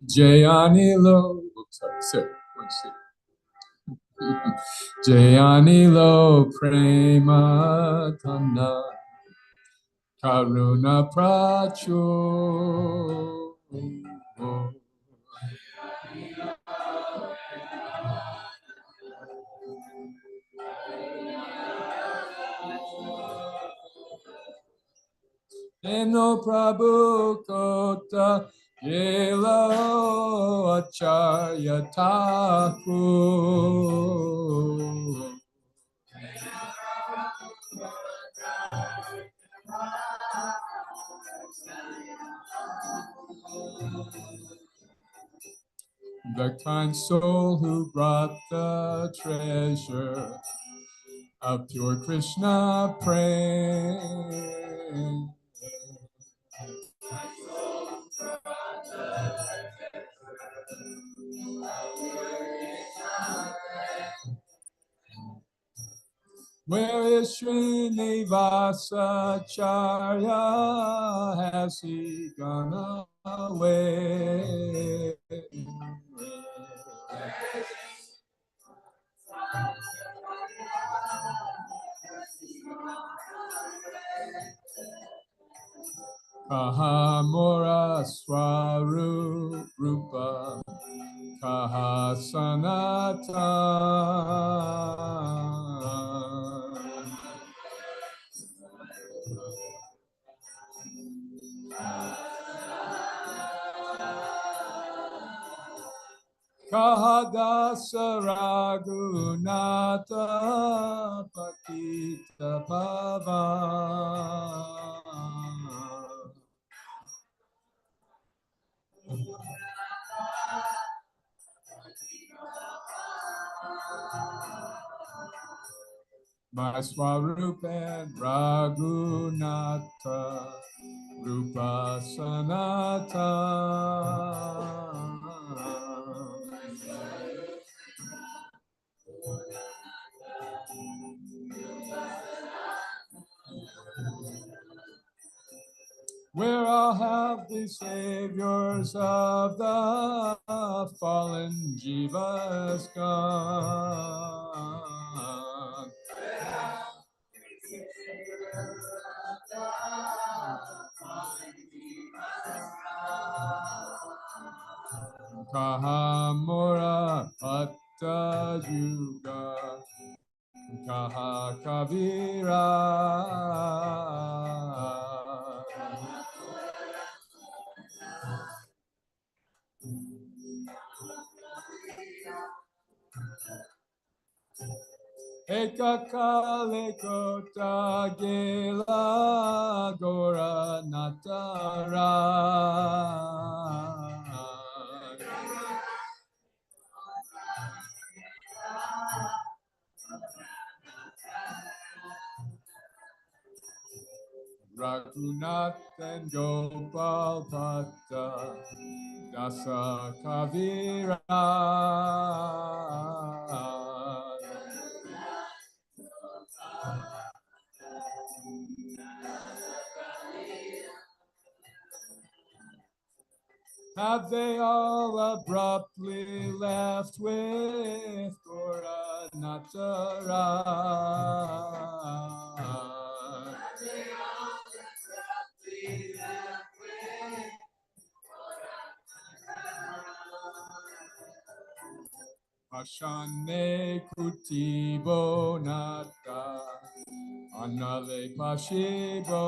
Jayanilo, sorry, sir, one sec. Jayanilo Prema Tanda Karuna Pracho Eno Prabhu Kota Yelo Acharya Thakur the kind soul who brought the treasure of pure Krishna praying. Where is Srinivasa Charya? Has he gone away? Kaha Mora Swarupa Kaha Sanatan Kahadasa Raghunatha Patita Pavan My Swarup and Raghunatha Rupa Sanatan where I'll have the saviors of the fallen jivas gone. Kahamura Patta Yuga Kaha Kavira Eka Kale Kota Gela Gora Natara Raghunath and Gopal Bhatta Dasa Kavira Have they all abruptly left with Gora Natara? Ashane Kutibo Nata Anale Pashibo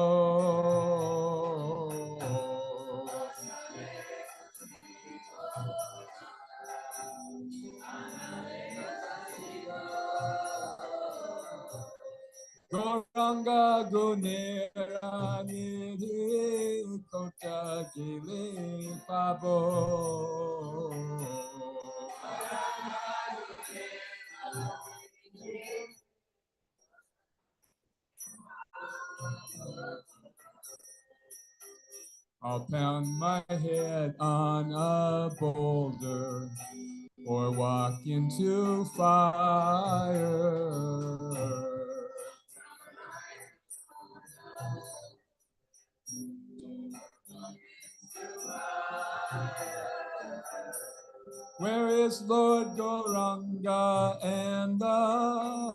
Goranga Gunera Nidhi Kota Gile Pabo I'll pound my head on a boulder or walk into fire. Where is Lord Gauranga and the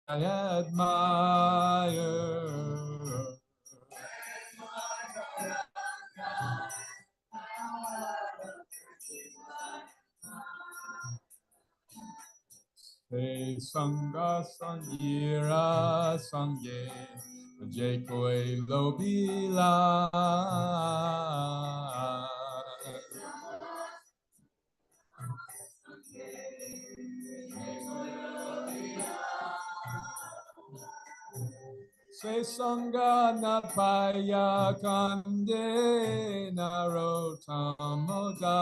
I admire? Hey Sangha Sangira Sangye Jai Koi Lobila. Say Sangha Napaya Kande Narotamoda.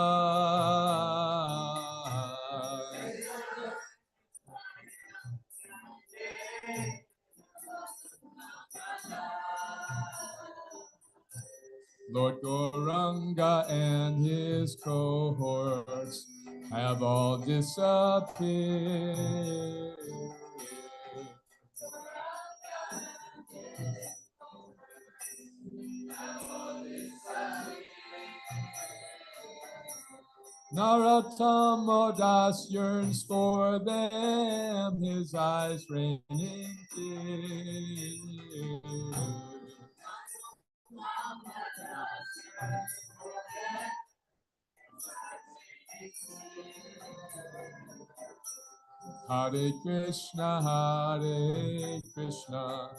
Lord Gauranga and his cohorts have all disappeared. Narottama Das yearns for them, his eyes raining tears. Hare Krishna, Krishna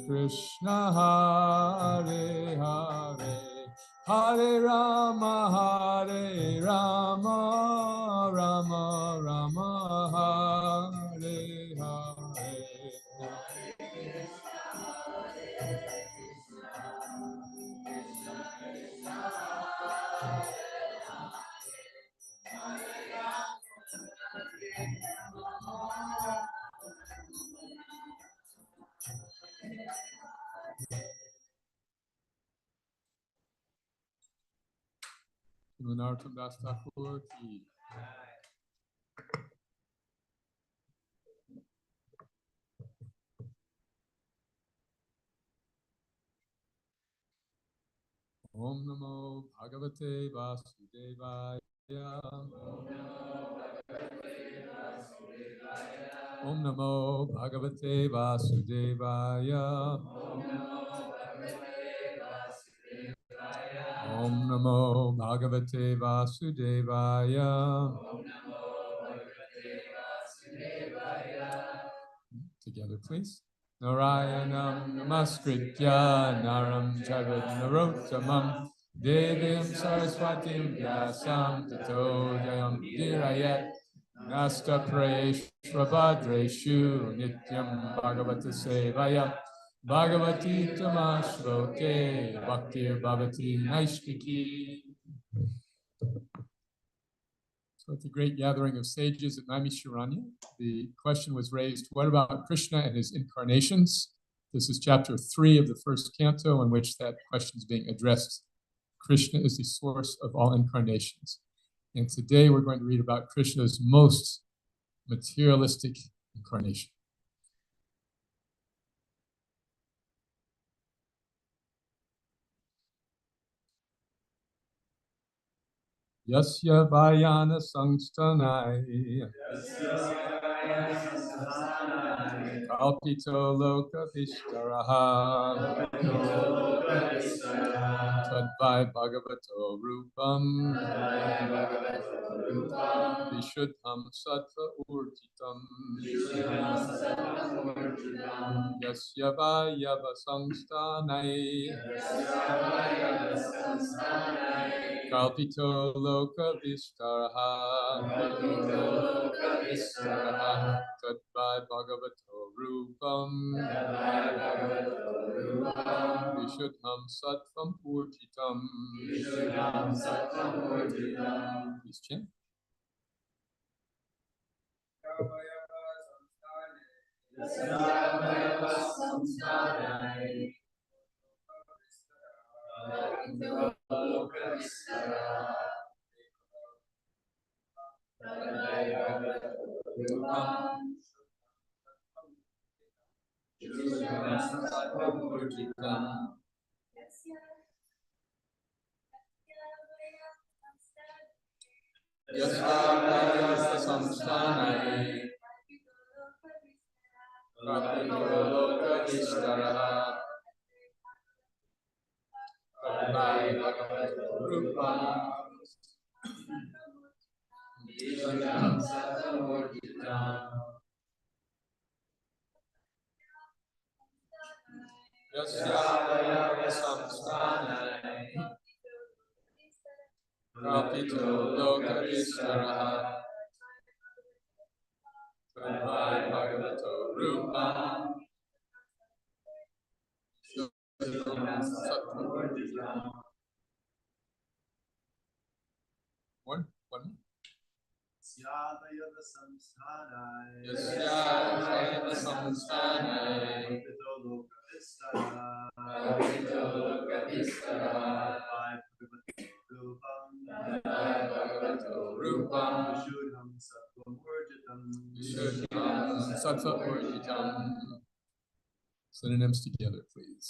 Krishna, Hare Hare, Hare Rama, Rama Rama, Hare Hare. Narottam Das Thakur ki. Om Namo Bhagavate Vasudevaya. Om Namo Bhagavate Vasudevaya. Om Namo Bhagavate Vasudevaya. Together, please. Narayanam Namaskritya Naram Jaiva Narottamam Devim Saraswatim Vyasam Tato Jayam Dirayat Nasta Prayeshvabhadreshu Nityam Bhagavata Sevaya Bhagavati Tamashloke Bhaktir Bhavati Naishkiki. So at the great gathering of sages at Naimisharanya, the question was raised, what about Krishna and his incarnations? This is chapter 3 of the first canto in which that question is being addressed. Krishna is the source of all incarnations. And today we're going to read about Krishna's most materialistic incarnation. Yasya Vayana Sangstanai Kalpito Loka Vishtaraha Tadvai Bhagavato Rupam Vishuddham Sattva Urjitam Yasya Vayava Sangstanai Kalpito Loka Vistaraha Tadvai Bhagavato Rupam Vishuddham Sattvam Urjitam. Please chant. Yasya samsthanai Kapito lokavistaraha Karnai bhagavato rupam Isham satamurjitam Yasya samsthanai Kapito lokavistaraha Karnai bhagavato rupam One. Yadayava samsthanai Yasya samsthanai Kapito lokavistara Bhagavato rupam Vishuddham sattvam urjitam Vishuddham sattva-urjitam. Synonyms together, please.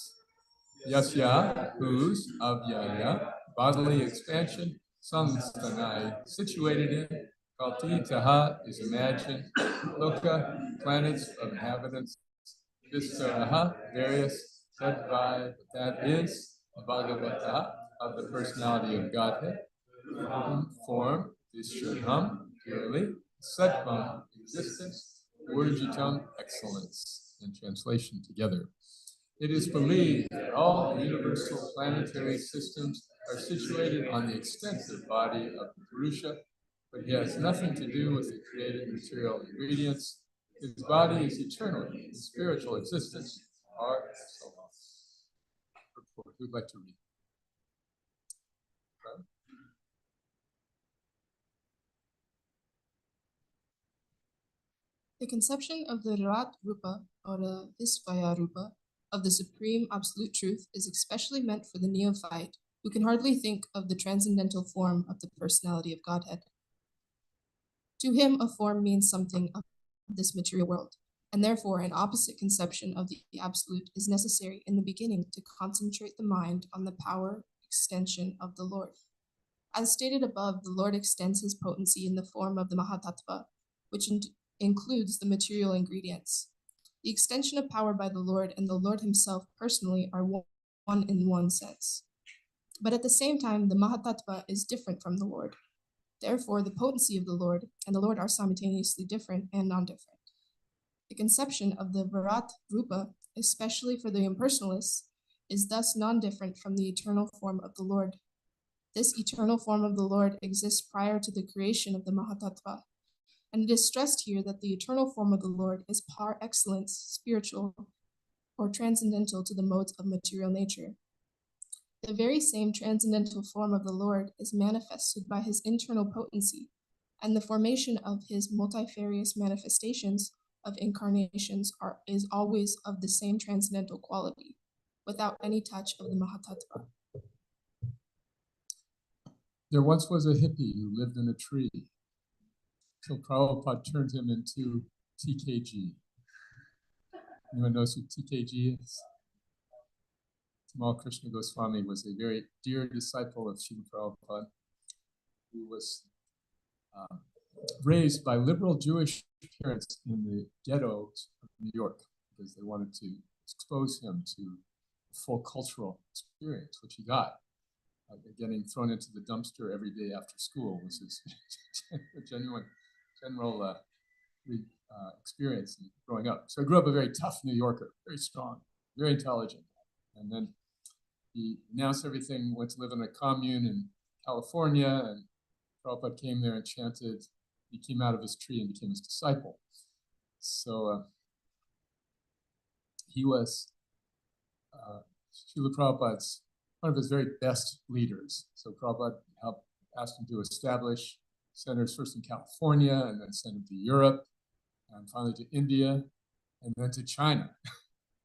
Yasya, whose, avyaya, bodily expansion, samsthanai, situated in, kaltitaha is imagined, loka, planets of inhabitants, vistaraha, various, tadvai, that is, bhagavata, of the personality of Godhead, form, vishuddham, purely, sattvam, existence, urjitam, excellence, in translation together. It is believed that all the universal planetary systems are situated on the extensive body of the Purusha, but he has nothing to do with the created material ingredients. His body is eternal, his spiritual existence are so on. Who'd like to read? Okay. The conception of the Rat Rupa or the Visvaya Rupa of the Supreme Absolute Truth is especially meant for the neophyte who can hardly think of the transcendental form of the personality of Godhead. To him, a form means something of this material world, and therefore an opposite conception of the Absolute is necessary in the beginning to concentrate the mind on the power extension of the Lord. As stated above, the Lord extends his potency in the form of the Mahatattva, which includes the material ingredients. The extension of power by the Lord and the Lord himself personally are one in one sense. But at the same time, the Mahatattva is different from the Lord. Therefore, the potency of the Lord and the Lord are simultaneously different and non-different. The conception of the Virat Rupa, especially for the impersonalists, is thus non-different from the eternal form of the Lord. This eternal form of the Lord exists prior to the creation of the Mahatattva, and it is stressed here that the eternal form of the Lord is par excellence spiritual or transcendental to the modes of material nature. The very same transcendental form of the Lord is manifested by his internal potency, and the formation of his multifarious manifestations of incarnations is always of the same transcendental quality, without any touch of the Mahatattva. There once was a hippie who lived in a tree. So Prabhupada turned him into TKG. Anyone knows who TKG is? Tamal Krishna Goswami was a very dear disciple of Srila Prabhupada, who was raised by liberal Jewish parents in the ghettos of New York because they wanted to expose him to full cultural experience, which he got. Getting thrown into the dumpster every day after school was his general experience growing up. So I grew up a very tough New Yorker, very strong, very intelligent. And then he announced everything, went to live in a commune in California, and Prabhupada came there and chanted. He came out of his tree and became his disciple. So he was Srila Prabhupada's one of his very best leaders. So Prabhupada asked him to establish centers first in California, and then sent him to Europe, and finally to India, and then to China.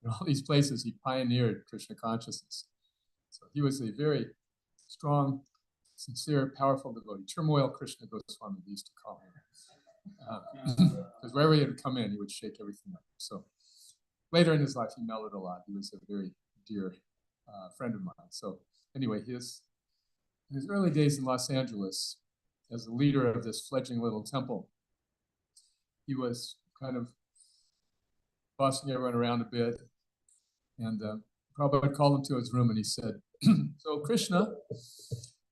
In all these places, he pioneered Krishna consciousness. So he was a very strong, sincere, powerful devotee. Turmoil Krishna Goswami, they used to call him. Because wherever he would come in, he would shake everything up. So later in his life, he mellowed a lot. He was a very dear friend of mine. So anyway, in his early days in Los Angeles, as the leader of this fledgling little temple, he was kind of bossing everyone around a bit. And Prabhupada called him to his room and he said, so Krishna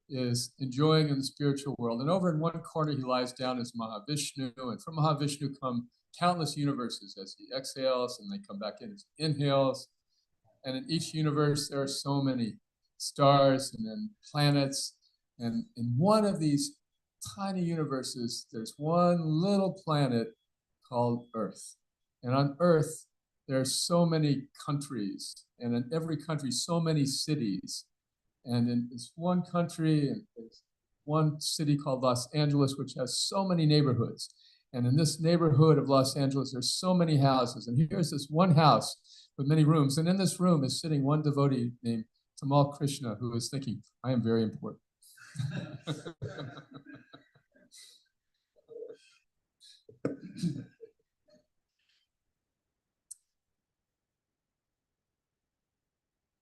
is enjoying in the spiritual world. And over in one corner, he lies down as Mahavishnu. And from Mahavishnu come countless universes as he exhales, and they come back in as he inhales. And in each universe, there are so many stars and then planets. And in one of these tiny universes, there's one little planet called Earth. And on Earth, there are so many countries, and in every country, so many cities. And in this one country, and there's one city called Los Angeles, which has so many neighborhoods. And in this neighborhood of Los Angeles, there's so many houses. And here's this one house with many rooms. And in this room is sitting one devotee named Tamal Krishna, who is thinking, I am very important.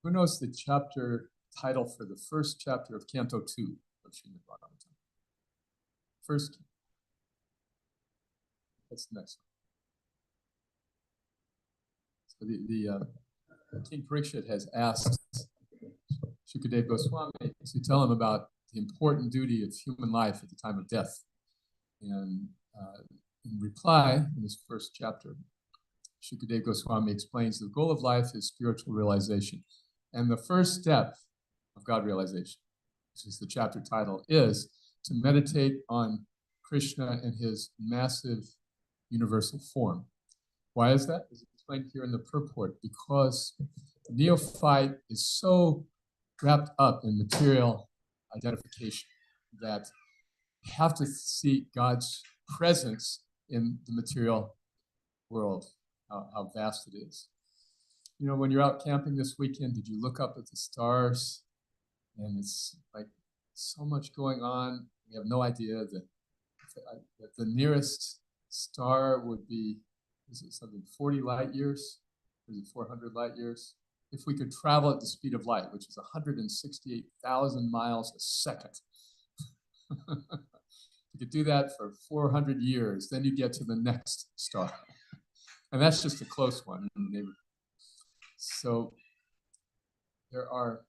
Who knows the chapter title for the first chapter of Canto 2 of Srimad Bhagavatam? First, that's the next one. So King Parikshit has asked Shukadeva Goswami to tell him about the important duty of human life at the time of death. And in reply, in this first chapter, Shukadeva Goswami explains the goal of life is spiritual realization. And the first step of God realization, which is the chapter title, is to meditate on Krishna in his massive universal form. Why is that? As explained here in the purport, because the neophyte is so wrapped up in material identification that you have to see God's presence in the material world, how vast it is. You know, when you're out camping this weekend, did you look up at the stars? And it's like so much going on. We have no idea that the nearest star would be, is it something 40 light years? Or is it 400 light years? If we could travel at the speed of light, which is 168,000 miles a second. If you could do that for 400 years, then you get to the next star. And that's just a close one in the neighborhood. So there are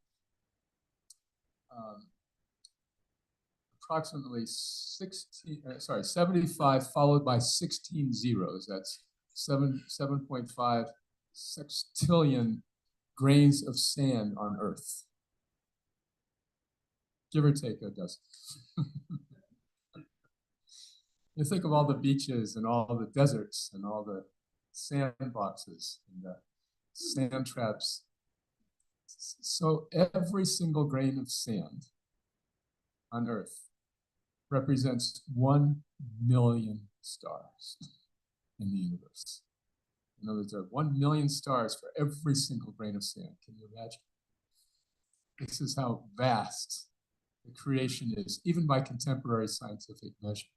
approximately 75 followed by 16 zeros. That's 7.5 sextillion grains of sand on Earth. Give or take a dozen. You think of all the beaches and all the deserts and all the sandboxes and the sand traps. So every single grain of sand on Earth represents 1 million stars in the universe. In other words, there are 1 million stars for every single grain of sand. Can you imagine? This is how vast the creation is, even by contemporary scientific measure.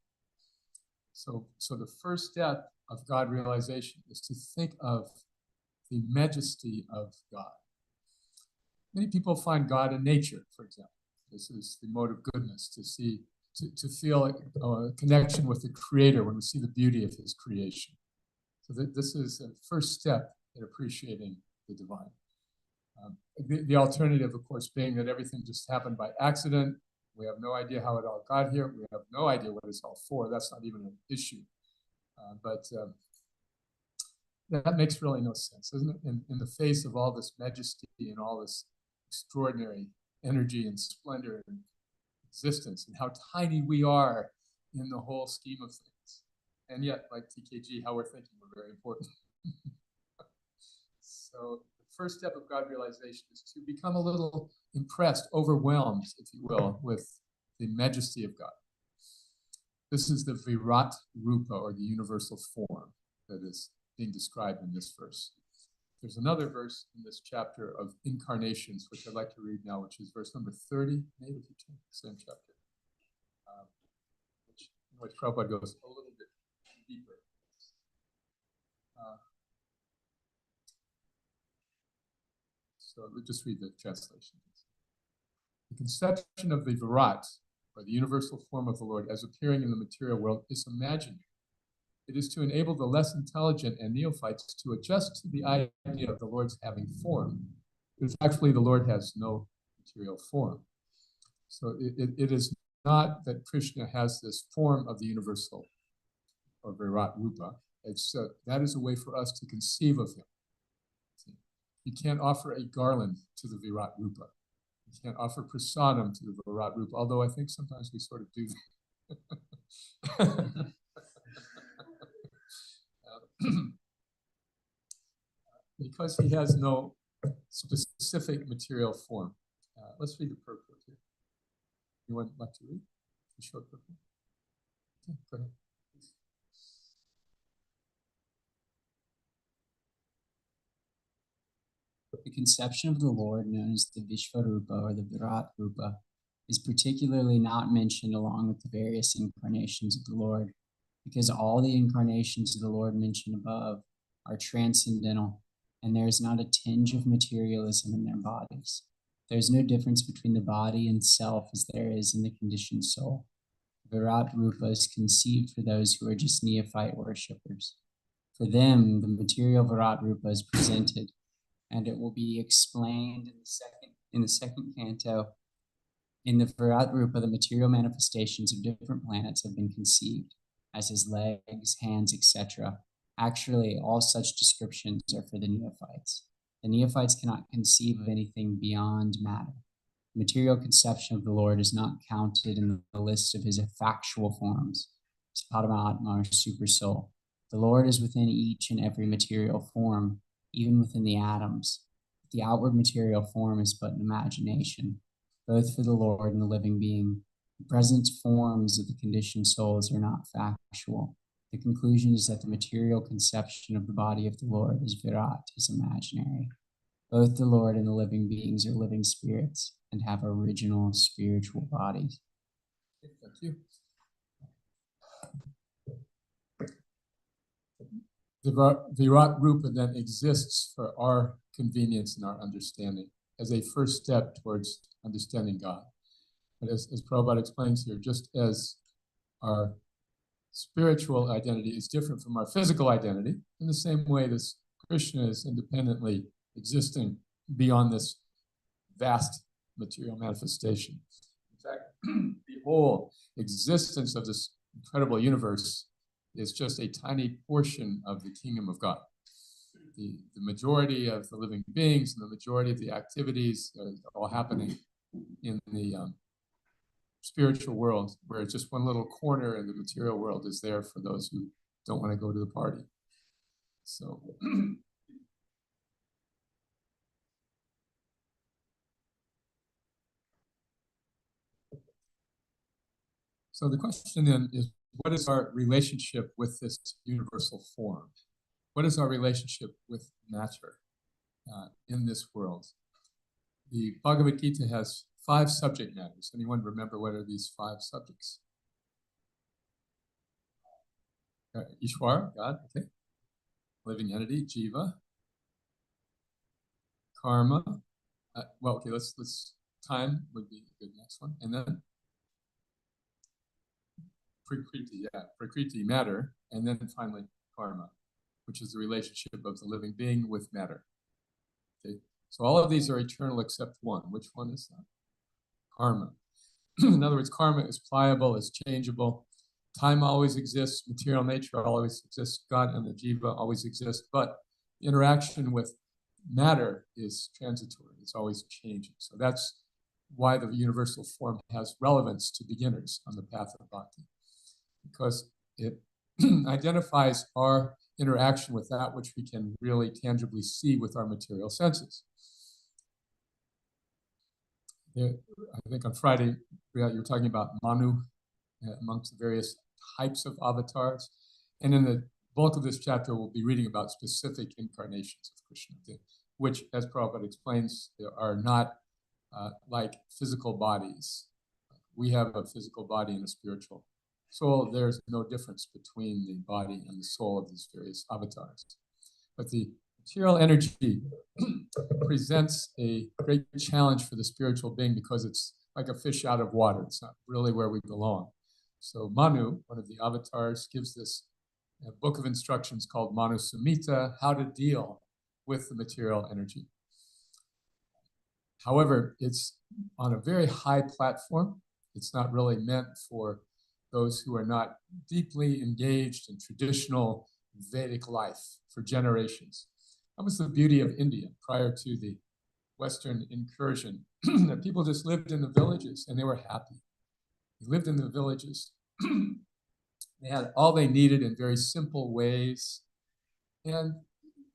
So the first step of God realization is to think of the majesty of God. Many people find God in nature, for example. This is the mode of goodness, to feel a connection with the Creator when we see the beauty of His creation. So this is a first step in appreciating the divine. The alternative, of course, being that everything just happened by accident. We have no idea how it all got here. We have no idea what it's all for. That's not even an issue. But that makes really no sense, doesn't it? In the face of all this majesty and all this extraordinary energy and splendor and existence, and how tiny we are in the whole scheme of things. And yet, like TKG, how we're thinking, we're very important. So the first step of God realization is to become a little impressed, overwhelmed, if you will, with the majesty of God. This is the Virat Rupa, or the universal form, that is being described in this verse. There's another verse in this chapter of incarnations, which I'd like to read now, which is verse number 30, maybe if you take the same chapter, in which Prabhupada goes a little bit deeper. So we'll just read the translation. The conception of the Virat or the universal form of the Lord as appearing in the material world is imaginary. It is to enable the less intelligent and neophytes to adjust to the idea of the Lord's having form, because actually the Lord has no material form. So it is not that Krishna has this form of the universal or Virat Rupa. That is a way for us to conceive of him. You can't offer a garland to the Virat Rupa. You can't offer prasadam to the Virat Rupa, although I think sometimes we sort of do that. Because he has no specific material form. Let's read the purport here. You want like to read the short purport? Okay, go ahead. The conception of the Lord, known as the Vishvarupa or the Virat Rupa, is particularly not mentioned along with the various incarnations of the Lord, because all the incarnations of the Lord mentioned above are transcendental, and there is not a tinge of materialism in their bodies. There is no difference between the body and self as there is in the conditioned soul. Virat Rupa is conceived for those who are just neophyte worshippers. For them, the material Virat Rupa is presented, and it will be explained in the second canto. In the Virat Rupa, the material manifestations of different planets have been conceived, as his legs, hands, etc. Actually, all such descriptions are for the neophytes. The neophytes cannot conceive of anything beyond matter. The material conception of the Lord is not counted in the list of his factual forms, his Paramatma or super soul. The Lord is within each and every material form, even within the atoms. The outward material form is but an imagination, both for the Lord and the living being. The present forms of the conditioned souls are not factual. The conclusion is that the material conception of the body of the Lord as Virat is imaginary. Both the Lord and the living beings are living spirits and have original spiritual bodies. Thank you. The Virat Rupa then exists for our convenience and our understanding as a first step towards understanding God. But as Prabhupada explains here, just as our spiritual identity is different from our physical identity, in the same way this Krishna is independently existing beyond this vast material manifestation. In fact, the whole existence of this incredible universe is just a tiny portion of the kingdom of God. The majority of the living beings and the majority of the activities are all happening in the spiritual world, where just one little corner in the material world is there for those who don't want to go to the party. So so the question then is, what is our relationship with this universal form? What is our relationship with matter in this world? The Bhagavad Gita has 5 subject matters. Anyone remember what are these 5 subjects? Ishwar, God, okay. Living entity, Jiva. Karma. Well, okay, let's time would be a good next one. And then Prakriti, Prakriti, matter. And then finally, karma, which is the relationship of the living being with matter. Okay, so all of these are eternal except one. Which one is that? Karma. In other words, karma is pliable, is changeable. Time always exists, material nature always exists, God and the jiva always exist, but interaction with matter is transitory, it's always changing. So that's why the universal form has relevance to beginners on the path of bhakti, because it identifies our interaction with that which we can really tangibly see with our material senses. I think on Friday, you were talking about Manu amongst the various types of avatars. And in the bulk of this chapter, we'll be reading about specific incarnations of Krishna, which, as Prabhupada explains, are not like physical bodies. We have a physical body and a spiritual soul. There's no difference between the body and the soul of these various avatars. But the material energy presents a great challenge for the spiritual being because it's like a fish out of water. It's not really where we belong. So Manu, one of the avatars, gives this book of instructions called Manu Samhita, how to deal with the material energy. However, it's on a very high platform. It's not really meant for those who are not deeply engaged in traditional Vedic life for generations. That was the beauty of India prior to the Western incursion, that people just lived in the villages and they were happy. They lived in the villages. They had all they needed in very simple ways. And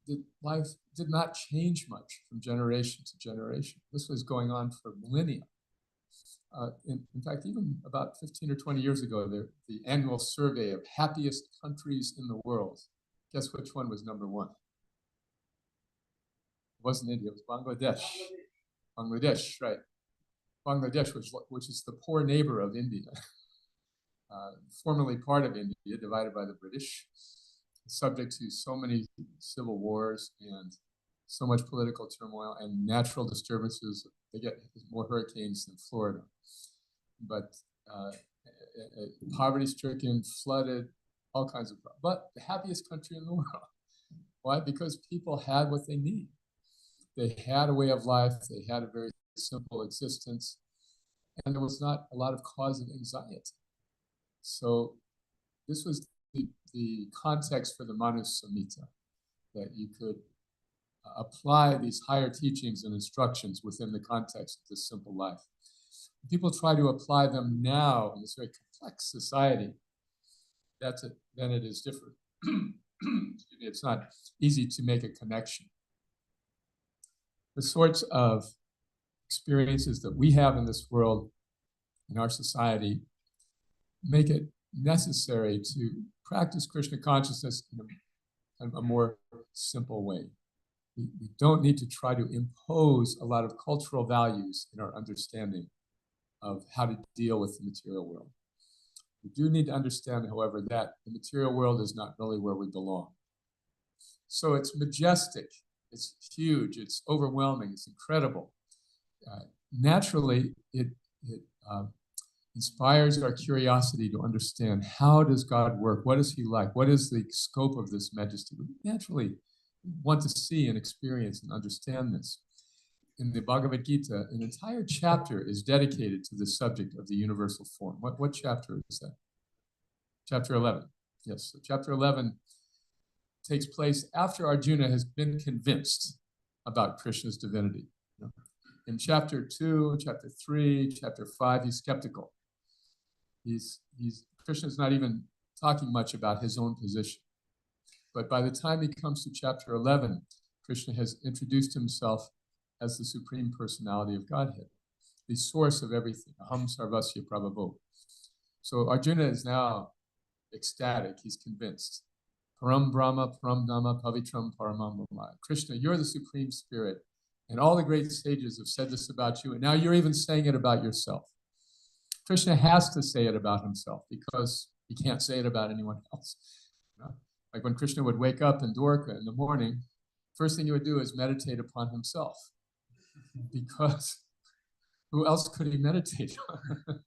the life did not change much from generation to generation. This was going on for millennia. In fact, even about 15 or 20 years ago, the annual survey of happiest countries in the world, guess which one was number one? It wasn't India, it was Bangladesh. Bangladesh, right. Bangladesh, which is the poor neighbor of India, formerly part of India, divided by the British, subject to so many civil wars and so much political turmoil and natural disturbances. They get more hurricanes than Florida. But poverty-stricken, flooded, all kinds of problems. But the happiest country in the world. Why? Because people had what they need. They had a way of life. They had a very simple existence. And there was not a lot of cause of anxiety. So this was the context for the Manu Samhita, that you could apply these higher teachings and instructions within the context of this simple life. People try to apply them now in this very complex society. Then it is different. It's not easy to make a connection. The sorts of experiences that we have in this world, in our society, make it necessary to practice Krishna consciousness in a more simple way. We don't need to try to impose a lot of cultural values in our understanding of how to deal with the material world. We do need to understand, however, that the material world is not really where we belong. So it's majestic, it's huge, it's overwhelming, it's incredible. Naturally, it inspires our curiosity to understand, how does God work? What is he like? What is the scope of this majesty? We naturally want to see and experience and understand this. In the Bhagavad Gita, an entire chapter is dedicated to the subject of the universal form. What chapter is that? Chapter 11. Yes, so chapter 11 takes place after Arjuna has been convinced about Krishna's divinity. In chapter 2, chapter 3, chapter 5, he's skeptical. Krishna's not even talking much about his own position. But by the time he comes to chapter 11, Krishna has introduced himself as the Supreme Personality of Godhead, the source of everything, Aham Sarvasya Prabhavo. So Arjuna is now ecstatic, he's convinced. Param Brahma, Param Dhamma, Pavitram Paramam Brahma. Krishna, you're the Supreme Spirit. And all the great sages have said this about you, and now you're even saying it about yourself. Krishna has to say it about himself because he can't say it about anyone else. Like when Krishna would wake up in Dwarka in the morning, first thing he would do is meditate upon himself, because who else could he meditate on?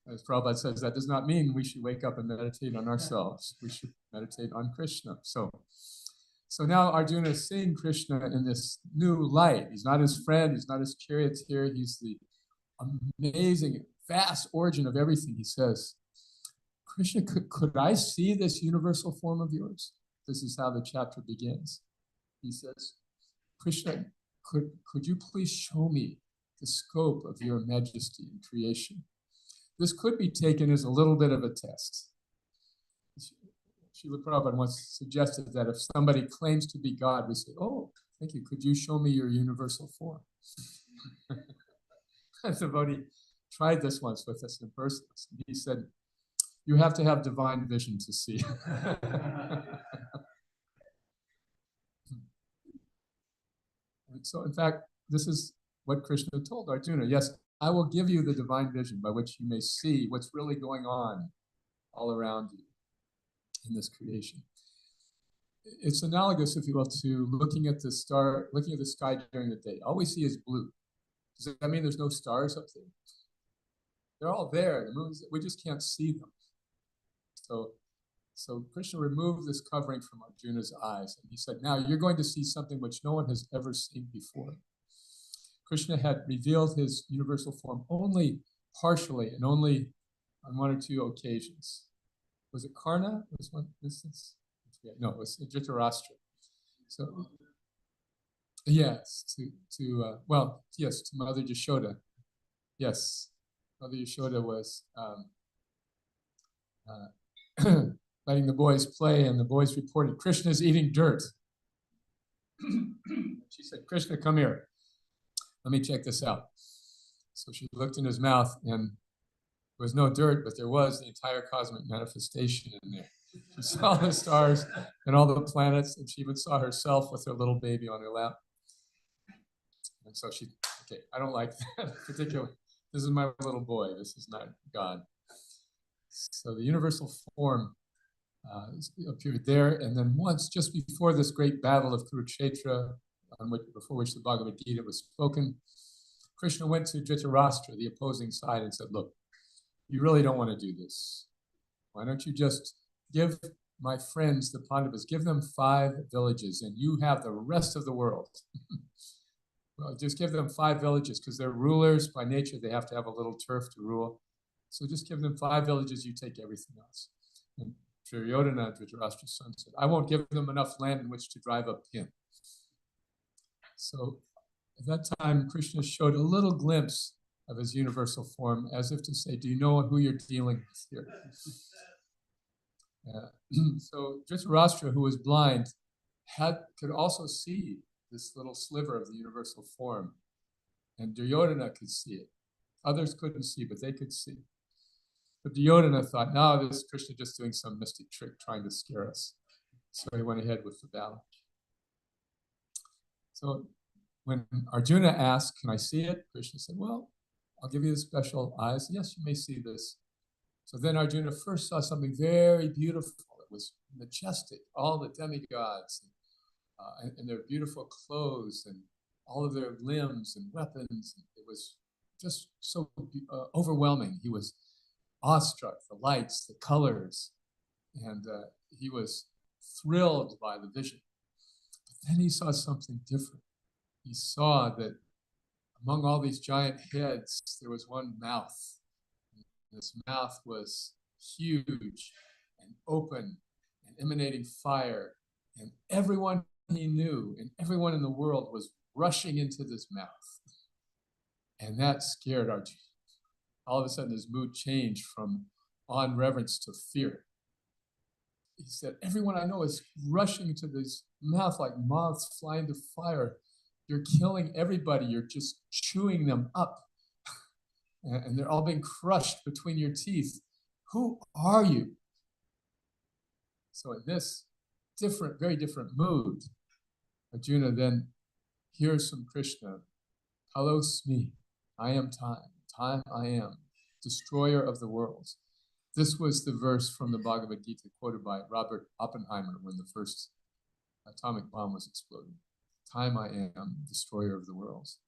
As Prabhupada says, that does not mean we should wake up and meditate on ourselves. We should meditate on Krishna. So now Arjuna is seeing Krishna in this new light. He's not his friend, he's not his charioteer, he's the amazing, vast origin of everything. He says, Krishna, could I see this universal form of yours? This is how the chapter begins. He says, Krishna, could you please show me the scope of your majesty in creation? This could be taken as a little bit of a test. Srila Prabhupada once suggested that if somebody claims to be God, we say, oh, thank you, could you show me your universal form? A devotee tried this once with us in person. He said, you have to have divine vision to see. So in fact, this is what Krishna told Arjuna. Yes, I will give you the divine vision by which you may see what's really going on all around you in this creation. It's analogous, if you will, to looking at the sky during the day. All we see is blue. Does that mean there's no stars up there? They're all there. The moons, we just can't see them. So Krishna removed this covering from Arjuna's eyes, and he said, now you're going to see something which no one has ever seen before. Krishna had revealed his universal form only partially and only on one or two occasions. Was it Karna? Was one instance? No, it was Dhritarashtra. So, yes, to Mother Yashoda. Yes, Mother Yashoda was letting the boys play, and the boys reported, Krishna's eating dirt. She said, Krishna, come here. Let me check this out. So she looked in his mouth, and there was no dirt, but there was the entire cosmic manifestation in there. She saw the stars and all the planets, and she even saw herself with her little baby on her lap. And so she, okay, I don't like that particularly. This is my little boy. This is not God. So the universal form appeared there, and then once, just before this great battle of Kurukshetra, before which the Bhagavad Gita was spoken, Krishna went to Dhritarashtra, the opposing side, and said, look, you really don't want to do this. Why don't you just give my friends, the Pandavas, give them 5 villages, and you have the rest of the world. Well, just give them 5 villages, because they're rulers by nature. They have to have a little turf to rule. So just give them 5 villages, you take everything else. And Duryodhana, Dhritarashtra's son, said, I won't give them enough land in which to drive a pin. So at that time, Krishna showed a little glimpse of his universal form, as if to say, do you know who you're dealing with here? So Dhritarashtra, who was blind, could also see this little sliver of the universal form. And Duryodhana could see it. Others couldn't see, but they could see. But Duryodhana thought, no, this Krishna just doing some mystic trick trying to scare us. So he went ahead with the battle. So when Arjuna asked, can I see it? Krishna said, well, I'll give you the special eyes. Yes, you may see this. So then Arjuna first saw something very beautiful. It was majestic, all the demigods and their beautiful clothes and all of their limbs and weapons. It was just so overwhelming. He was awestruck, the lights, the colors, and he was thrilled by the vision. But then he saw something different. He saw that among all these giant heads, there was one mouth. This mouth was huge and open and emanating fire. And everyone he knew and everyone in the world was rushing into this mouth. And that scared Arjuna. All of a sudden, his mood changed from awe and reverence to fear. He said, everyone I know is rushing to this mouth like moths flying to fire. You're killing everybody. You're just chewing them up. And they're all being crushed between your teeth. Who are you? So in this different, very different mood, Arjuna then hears from Krishna, Kalosmi, I am time. Time I am, destroyer of the worlds. This was the verse from the Bhagavad Gita quoted by Robert Oppenheimer when the first atomic bomb was exploding. Time I am, destroyer of the worlds.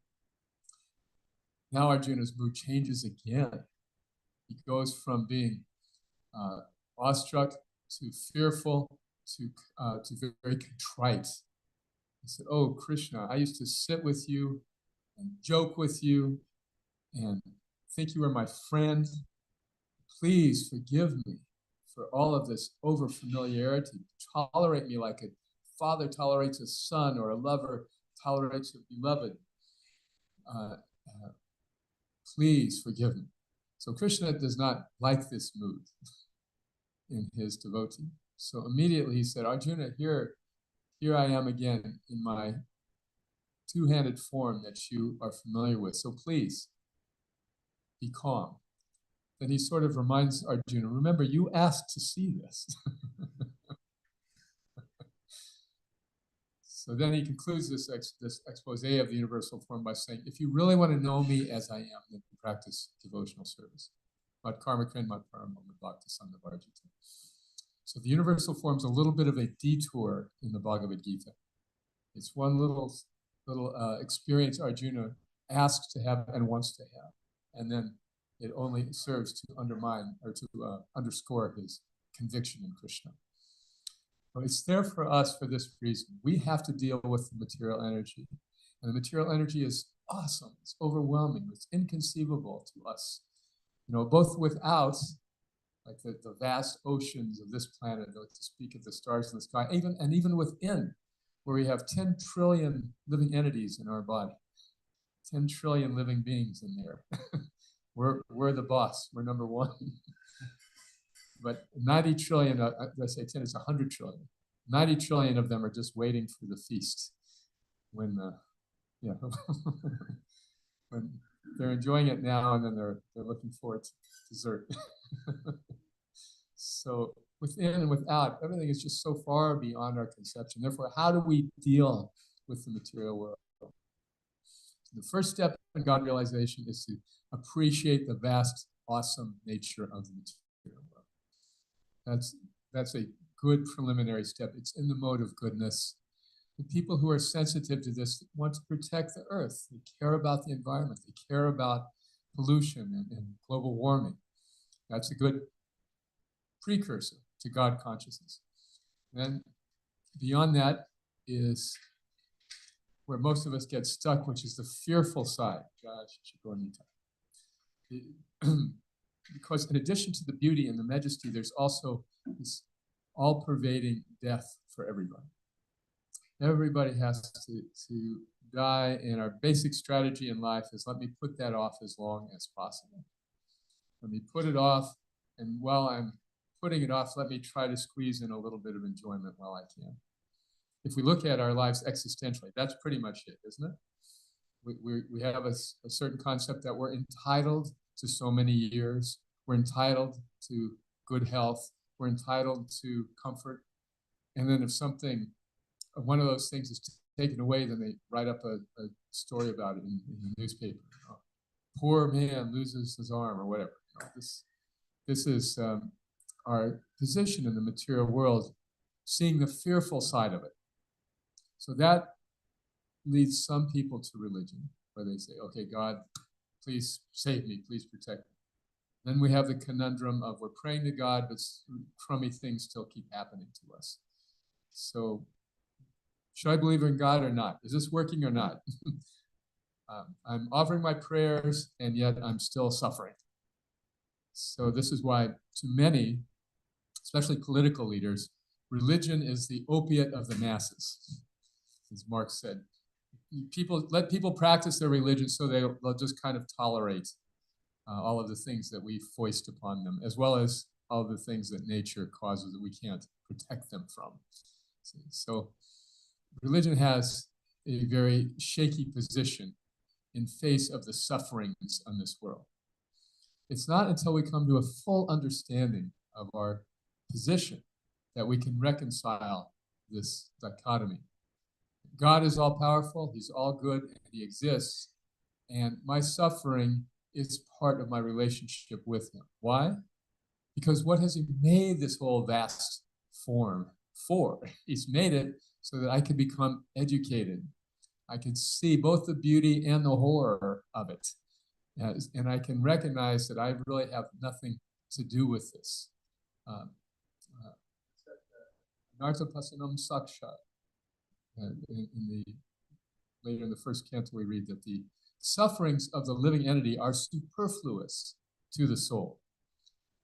Now Arjuna's mood changes again. He goes from being awestruck to fearful to very contrite. He said, oh, Krishna, I used to sit with you and joke with you and think you were my friend. Please forgive me for all of this over-familiarity. Tolerate me like a father tolerates a son or a lover tolerates a beloved. Please forgive me. So Krishna does not like this mood in his devotee. So immediately he said, Arjuna, here I am again in my two-handed form that you are familiar with. So please, be calm. Then he sort of reminds Arjuna, remember, you asked to see this. So then he concludes this expose of the universal form by saying, if you really want to know me as I am, then practice devotional service. Mad karma kren mad paramo mad bhakti sandabharjita. So the universal form is a little bit of a detour in the Bhagavad Gita. It's one little experience Arjuna asks to have and wants to have. And then it only serves to undermine or to underscore his conviction in Krishna. So it's there for us for this reason. We have to deal with the material energy. And the material energy is awesome. It's overwhelming. It's inconceivable to us. Both without, like the vast oceans of this planet, to speak of the stars in the sky, even within, where we have 10 trillion living entities in our body, 10 trillion living beings in there. We're the boss. We're number one. But 90 trillion, let's say 10 is 100 trillion. 90 trillion of them are just waiting for the feast. When when they're enjoying it now, and then they're looking forward to dessert. So within and without, everything is just so far beyond our conception. Therefore, how do we deal with the material world? The first step in God realization is to appreciate the vast, awesome nature of the material world. That's a good preliminary step. It's in the mode of goodness. The people who are sensitive to this want to protect the earth. They care about the environment. They care about pollution and global warming. That's a good precursor to God consciousness. Then beyond that is where most of us get stuck, which is the fearful side. Because in addition to the beauty and the majesty, there's also this all-pervading death for everybody. Everybody has to die, and our basic strategy in life is let me put that off as long as possible. Let me put it off, and while I'm putting it off, let me try to squeeze in a little bit of enjoyment while I can. If we look at our lives existentially, that's pretty much it, isn't it? We have a certain concept that we're entitled to so many years. We're entitled to good health. We're entitled to comfort. And then if one of those things is taken away, then they write up a story about it in the newspaper. Poor man loses his arm or whatever. This is our position in the material world, seeing the fearful side of it. So that leads some people to religion, where they say, okay, God, please save me, please protect me. Then we have the conundrum of we're praying to God, but crummy things still keep happening to us. So should I believe in God or not? Is this working or not? I'm offering my prayers, and yet I'm still suffering. So this is why, to many, especially political leaders, religion is the opiate of the masses, as Marx said. Let people practice their religion so they'll just kind of tolerate all of the things that we foist upon them, as well as all of the things that nature causes that we can't protect them from. So religion has a very shaky position in face of the sufferings on this world. It's not until we come to a full understanding of our position that we can reconcile this dichotomy. God is all powerful, he's all good, and he exists. And my suffering is part of my relationship with him. Why? Because what has he made this whole vast form for? He's made it so that I can become educated. I can see both the beauty and the horror of it. And I can recognize that I really have nothing to do with this. Narthapasanam Sakshat. Later in the first canto, we read that the sufferings of the living entity are superfluous to the soul.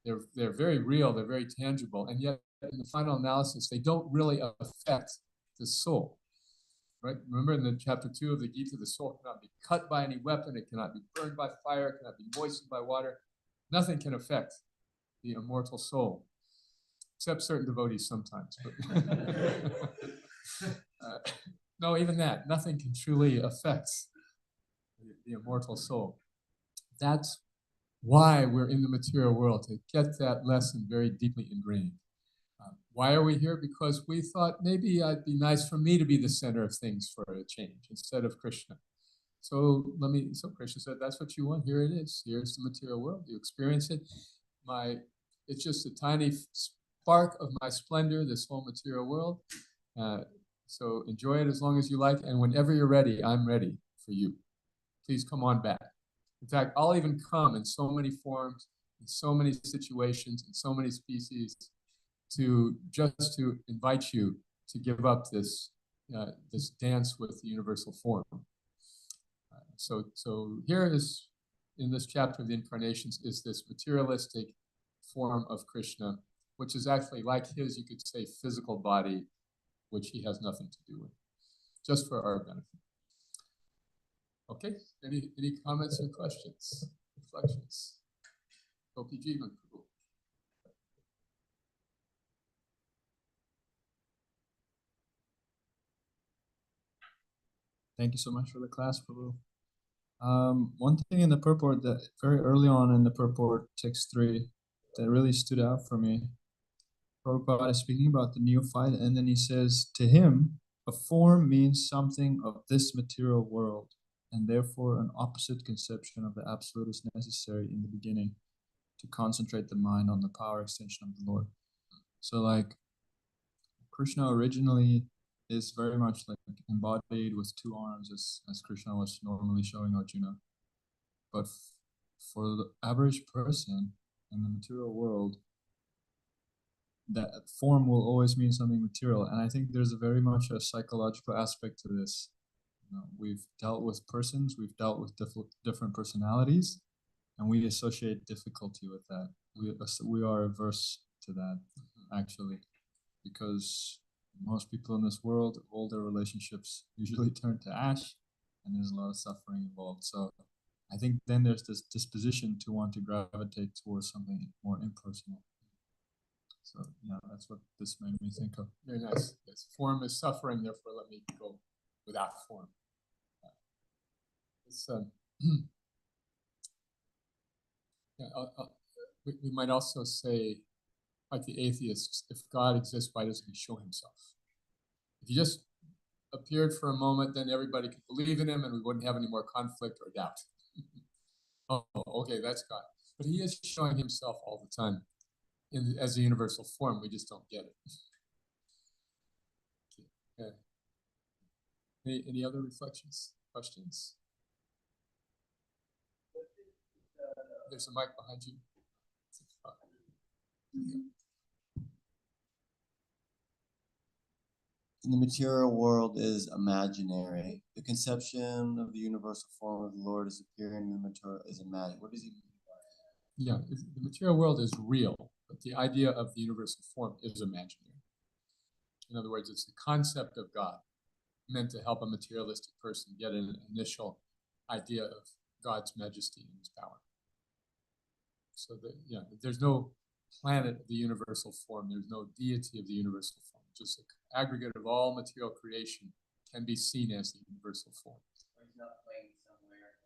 They're very real, they're very tangible, and yet in the final analysis, they don't really affect the soul. Right? Remember in the chapter 2 of the Gita, the soul cannot be cut by any weapon, it cannot be burned by fire, it cannot be moistened by water. Nothing can affect the immortal soul, except certain devotees sometimes. No, even that, nothing can truly affect the immortal soul. That's why we're in the material world, to get that lesson very deeply ingrained. Why are we here? Because we thought maybe it'd be nice for me to be the center of things for a change instead of Krishna. So Krishna said, that's what you want. Here it is. Here's the material world. You experience it. It's just a tiny spark of my splendor, this whole material world. So enjoy it as long as you like. And whenever you're ready, I'm ready for you. Please come on back. In fact, I'll even come in so many forms, in so many situations, in so many species, to just to invite you to give up this this dance with the universal form. So here is, in this chapter of the incarnations, is this materialistic form of Krishna, which is actually like his, you could say, physical body, which he has nothing to do with, just for our benefit. Okay, any comments or questions, reflections? HG Prabhu. Thank you so much for the class, Prabhu. One thing in the purport that very early on in the purport, text 3, that really stood out for me. Prabhupada is speaking about the neophyte, and then he says, to him, a form means something of this material world, and therefore an opposite conception of the absolute is necessary in the beginning to concentrate the mind on the power extension of the Lord. So like Krishna originally is very much like embodied with two arms as Krishna was normally showing Arjuna. But for the average person in the material world, that form will always mean something material. And I think there's a very much a psychological aspect to this. You know, we've dealt with persons, we've dealt with different personalities, and we associate difficulty with that. We are averse to that, actually, because most people in this world, all their relationships usually turn to ash, and there's a lot of suffering involved. So I think then there's this disposition to want to gravitate towards something more impersonal. So yeah, that's what this made me think of. Very nice. Yes, form is suffering, therefore let me go without form. It's, yeah, we might also say, like the atheists, if God exists, why doesn't he show himself? If he just appeared for a moment, then everybody could believe in him and we wouldn't have any more conflict or doubt. Oh, okay, that's God. But he is showing himself all the time as a universal form. We just don't get it. Okay. Any other reflections, questions? There's a mic behind you. In the material world is imaginary. The conception of the universal form of the Lord is appearing in the material is imaginary. What does he mean by that? Yeah, the material world is real, but the idea of the universal form is imaginary. In other words, it's the concept of God meant to help a materialistic person get an initial idea of God's majesty and his power. So that, yeah, there's no planet of the universal form. There's no deity of the universal form. Just an aggregate of all material creation can be seen as the universal form. He's not playing somewhere.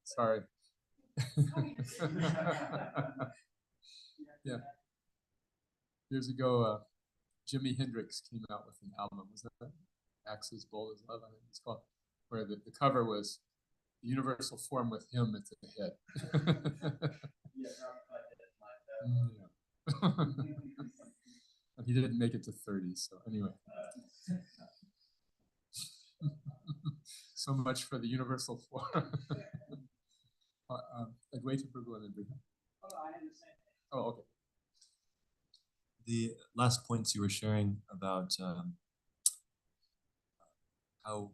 Sorry. Yeah. Years ago, Jimi Hendrix came out with an album. Was that Axe's Bold as Love? I think it's called, where the cover was the universal form with him at the head. Yeah, not like that. Yeah. He didn't make it to 30, so anyway. So much for the universal form. Advaita Prabhu and then Briha. Oh, okay. The last points you were sharing about how,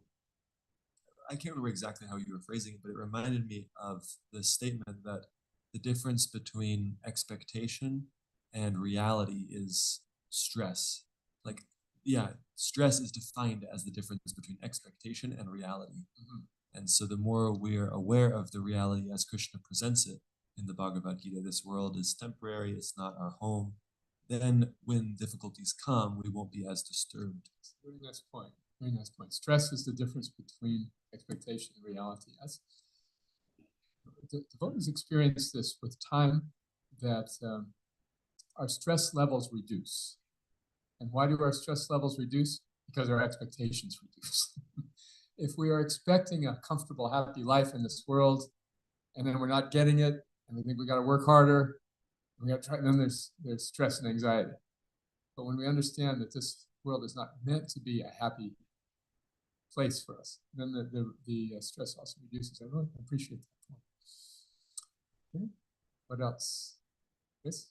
I can't remember exactly how you were phrasing it, but it reminded me of the statement that the difference between expectation and reality is stress. Like, yeah, stress is defined as the difference between expectation and reality. Mm-hmm. And so the more we're aware of the reality as Krishna presents it in the Bhagavad Gita, this world is temporary, it's not our home, then when difficulties come, we won't be as disturbed. Very nice point. Very nice point. Stress is the difference between expectation and reality. As devotees experience this with time, that our stress levels reduce. And why do our stress levels reduce? Because our expectations reduce. If we are expecting a comfortable, happy life in this world, and then we're not getting it, and we think we got to work harder, we got to try, then there's stress and anxiety. But when we understand that this world is not meant to be a happy place for us. Then the stress also reduces. I really appreciate that point. Okay. What else? Yes?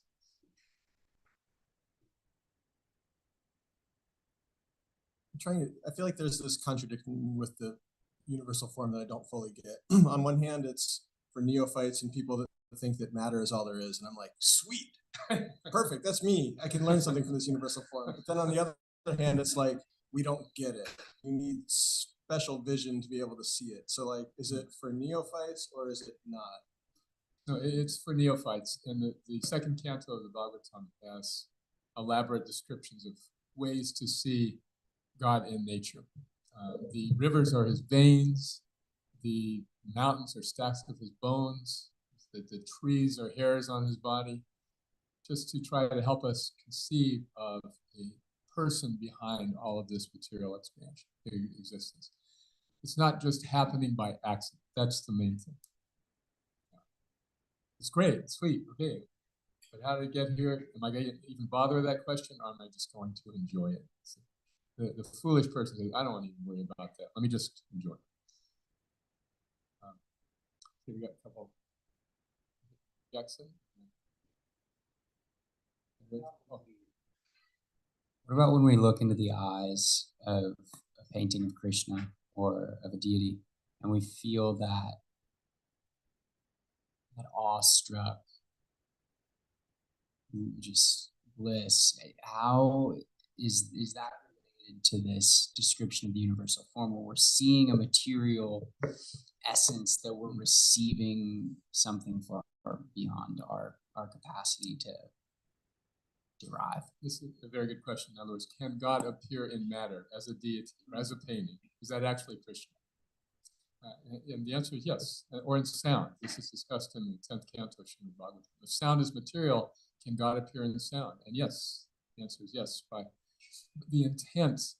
I feel like there's this contradiction with the universal form that I don't fully get. On one hand, it's for neophytes and people that think that matter is all there is. And I'm like, sweet, perfect, that's me. I can learn something from this universal form. But then on the other hand, it's like, we don't get it. We need special vision to be able to see it. So like, is it for neophytes or is it not? No, it's for neophytes. And the second canto of the Bhagavatam has elaborate descriptions of ways to see God in nature. The rivers are his veins. The mountains are stacks of his bones. The trees are hairs on his body. Just to try to help us conceive of a person behind all of this material expansion, existence. It's not just happening by accident. That's the main thing. It's great, sweet, okay. But how did it get here? Am I going to even bother with that question, or am I just going to enjoy it? So the foolish person says, I don't want to even worry about that. Let me just enjoy it. Okay, we got a couple. Jackson? Oh. What about when we look into the eyes of a painting of Krishna or of a deity, and we feel that awestruck, just bliss? How is that related to this description of the universal form, where we're seeing a material essence that we're receiving something far beyond our capacity to derive? This is a very good question. In other words, can God appear in matter as a deity or as a painting? Is that actually Krishna? And the answer is yes. Or in sound. This is discussed in the 10th canto of Srimad Bhagavatam. If sound is material, can God appear in the sound? And yes, the answer is yes. By the intent,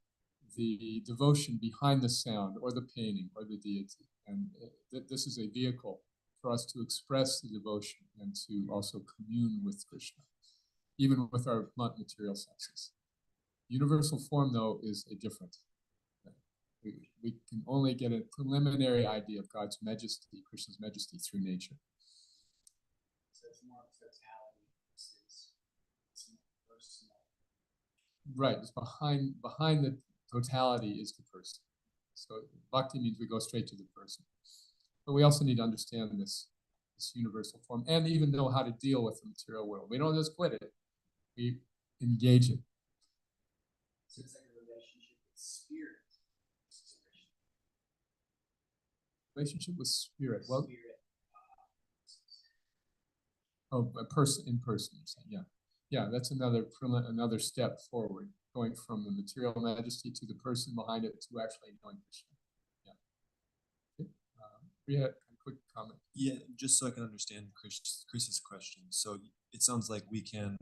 the devotion behind the sound or the painting or the deity. And this is a vehicle for us to express the devotion and to also commune with Krishna, even with our blunt material senses. Universal form, though, is a different. We can only get a preliminary idea of God's majesty, Krishna's majesty, through nature. So it's more totality versus personal. Right, it's behind the totality is the person. So bhakti means we go straight to the person. But we also need to understand this universal form and even know how to deal with the material world. We don't just quit it. We engage it. So it's like a relationship with spirit. Relationship with spirit. Well, Spirit. a person in person. Yeah, yeah. That's another step forward, going from the material majesty to the person behind it to actually knowing Krishna. Yeah. Okay. We had a quick comment. Yeah, just so I can understand Chris's question. So it sounds like we can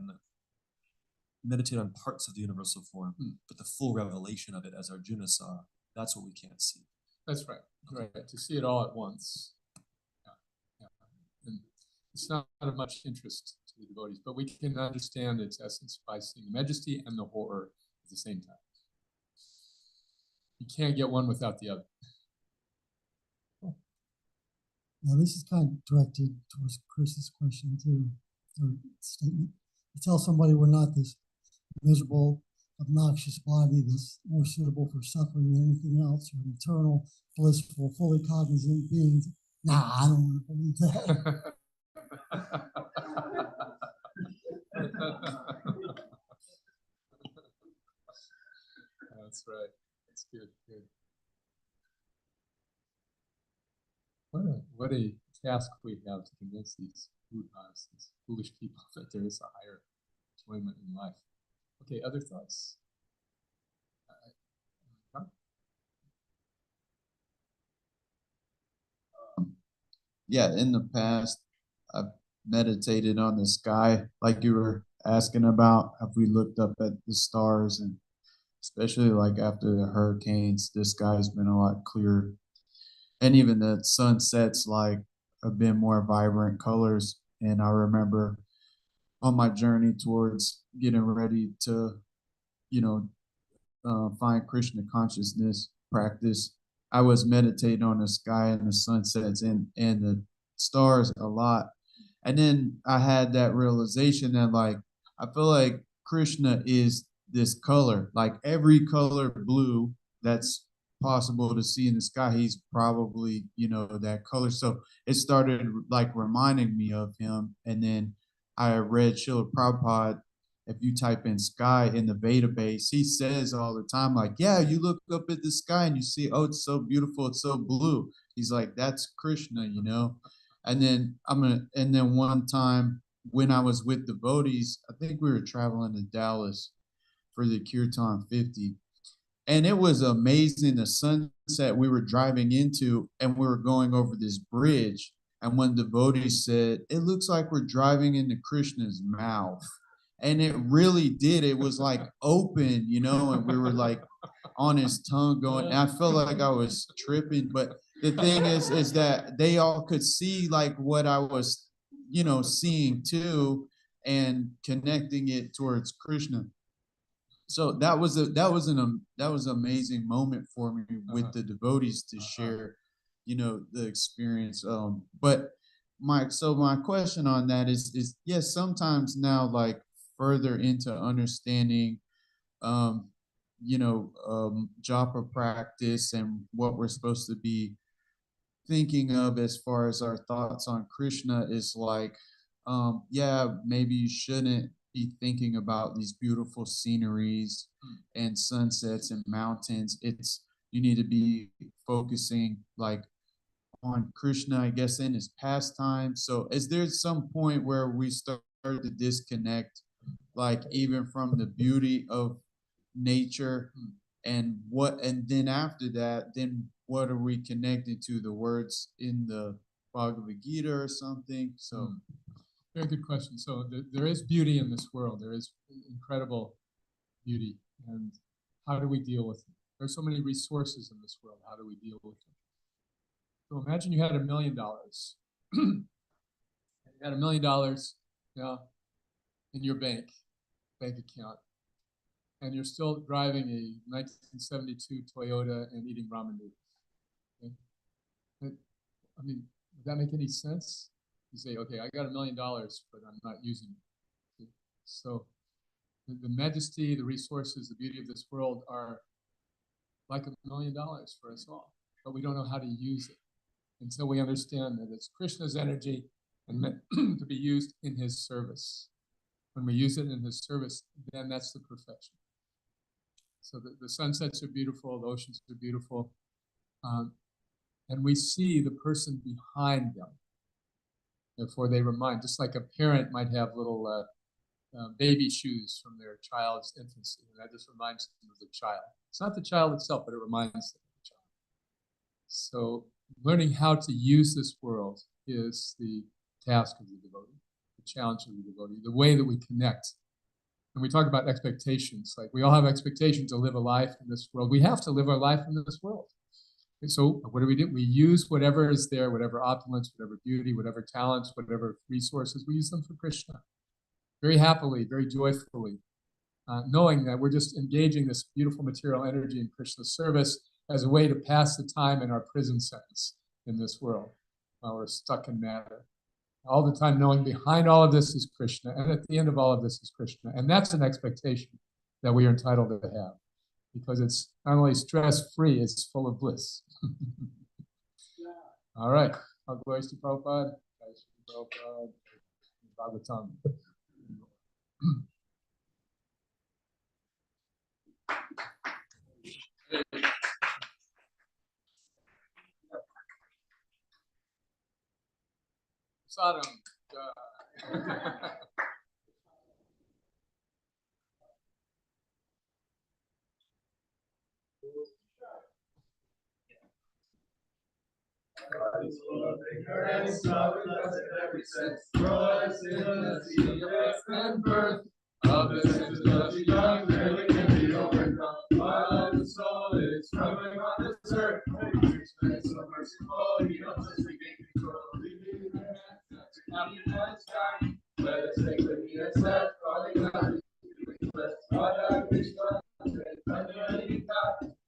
meditate on parts of the universal form, but the full revelation of it, as Arjuna saw, that's what we can't see. That's right. Right. To see it all at once. Yeah. Yeah. And it's not of much interest to the devotees, but we can understand its essence by seeing the majesty and the horror at the same time. You can't get one without the other. Now, this is kind of directed towards Chris's question too, or statement. To tell somebody we're not this miserable, obnoxious body that's more suitable for suffering than anything else, or eternal, blissful, fully cognizant beings. Nah, I don't want to believe that. That's right. That's good. Good. What a task we have to convince these foolish people that there is a higher enjoyment in life. Okay, other thoughts? Yeah, in the past, I've meditated on the sky, like you were asking about. Have we looked up at the stars, and especially like after the hurricanes, the sky's been a lot clearer, and even the sunsets like have been more vibrant colors. And I remember on my journey towards getting ready to, find Krishna consciousness, practice, I was meditating on the sky and the sunsets and the stars a lot. And then I had that realization that like, I feel like Krishna is this color, like every color blue that's possible to see in the sky, he's probably, you know, that color. So it started like reminding me of him. And then I read Srila Prabhupada. If you type in sky in the database, he says all the time, like, yeah, you look up at the sky and you see, oh, it's so beautiful, it's so blue. He's like, that's Krishna, you know. And then one time when I was with devotees, I think we were traveling to Dallas for the Kirtan 50. And it was amazing, the sunset we were driving into, and we were going over this bridge. And one devotee said, it looks like we're driving into Krishna's mouth. And it really did. It was like open, you know, and we were like on his tongue going. And I felt like I was tripping. But the thing is that they all could see like what I was, you know, seeing too, and connecting it towards Krishna. So that was an amazing moment for me with the devotees to share, you know, the experience. But my question on that is yes, sometimes now, like further into understanding japa practice and what we're supposed to be thinking of as far as our thoughts on Krishna is like, maybe you shouldn't be thinking about these beautiful sceneries and sunsets and mountains. You need to be focusing like on Krishna, I guess, in his pastime. So is there some point where we start to disconnect, like even from the beauty of nature, and then after that, then what are we connected to, the words in the Bhagavad Gita or something? So very good question. So there is beauty in this world. There is incredible beauty. And how do we deal with it? There's so many resources in this world. How do we deal with it? So imagine you had $1 million. You had $1 million, in your bank account, and you're still driving a 1972 Toyota and eating ramen noodles. Okay? I mean, does that make any sense? You say, okay, I got $1 million, but I'm not using it. Okay? So the majesty, the resources, the beauty of this world are like $1 million for us all, but we don't know how to use it until we understand that it's Krishna's energy and meant to be used in his service. When we use it in his service, then that's the perfection. So the sunsets are beautiful, the oceans are beautiful, and we see the person behind them. Therefore, they remind, just like a parent might have little baby shoes from their child's infancy, and that just reminds them of the child. It's not the child itself, but it reminds them of the child. So learning how to use this world is the task of the devotee, the challenge of the devotee, the way that we connect. And we talk about expectations, like we all have expectations to live a life in this world. We have to live our life in this world. And so what do? We use whatever is there, whatever opulence, whatever beauty, whatever talents, whatever resources, we use them for Krishna. Very happily, very joyfully, knowing that we're just engaging this beautiful material energy in Krishna's service as a way to pass the time in our prison sentence in this world while we're stuck in matter. All the time knowing behind all of this is Krishna, and at the end of all of this is Krishna. And that's an expectation that we are entitled to have, because it's not only stress-free, it's full of bliss. All right. All glories to Prabhupada. Prabhupada. Bhagavatam. Sadam. Ignorance, in every sense, grows in the sea of death and birth. Of the senses of the young, rarely can be overcome. While the soul is struggling on this earth, Krishna is so merciful, he helps us regain control. Leaving the hands to happy and sky. Let us take with me a step, calling out to the request. Radha Krishna, Chaitanya Gita,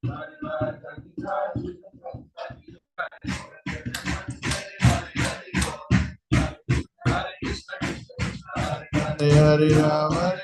Radha Gita. Hare Hare Rama,